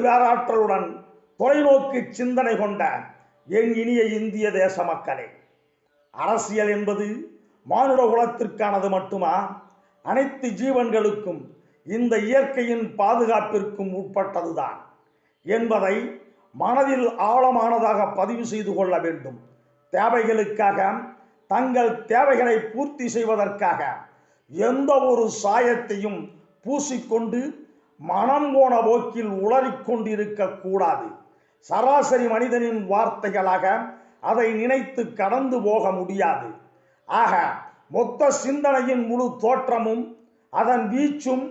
பேராற்றலுடன் தொலைநோக்கு சிந்தனை கொண்ட என் இனிய இந்திய தேச மக்களே, அரசியல் என்பது மானுட குலத்திற்கானது மட்டுமா? அனைத்து ஜீவன்களுக்கும் இந்த இயற்கையின் பாதுகாப்பிற்கும் உட்பட்டதுதான் என்பதை மனதில் ஆழமானதாக பதிவு செய்து கொள்ள வேண்டும். தேவைகளுக்காக, தங்கள் தேவைகளை பூர்த்தி செய்வதற்காக எந்த ஒரு சாயத்தையும் பூசிக்கொண்டு மனம் போன போக்கில் உளறிக்கொண்டிருக்க கூடாது. சராசரி மனிதனின் வார்த்தைகளாக அதை நினைத்து கடந்து போக முடியாது. ஆக மொத்த சிந்தனையின் முழு தோற்றமும் அதன் வீச்சும்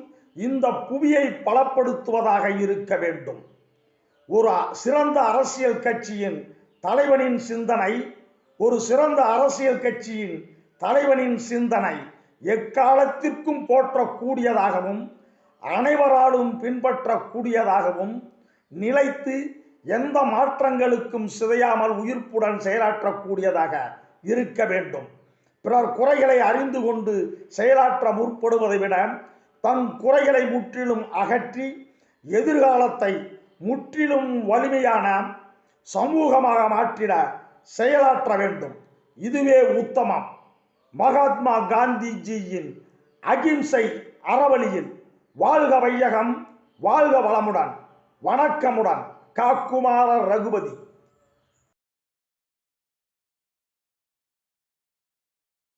இந்த புவியை பலப்படுத்துவதாக இருக்க வேண்டும். ஒரு சிறந்த அரசியல் கட்சியின் தலைவனின் சிந்தனை எக்காலத்திற்கும் போற்றக்கூடியதாகவும் அனைவராலும் பின்பற்றக்கூடியதாகவும் நிலைத்து எந்த மாற்றங்களுக்கும் சிதையாமல் உயிர்ப்புடன் செயலாற்றக்கூடியதாக இருக்க வேண்டும். பிறர் குறைகளை அறிந்து கொண்டு செயலாற்ற முற்படுவதை விட தன் குறைகளை முற்றிலும் அகற்றி எதிர்காலத்தை முற்றிலும் வலிமையான சமூகமாக மாற்றிட செயலாற்ற வேண்டும். இதுவே உத்தமம். மகாத்மா காந்திஜியின் அகிம்சை அறவழியில் வாழ்க வையகம், வாழ்க வளமுடன். வணக்கமுடன், காக்குமார ரகுபதி.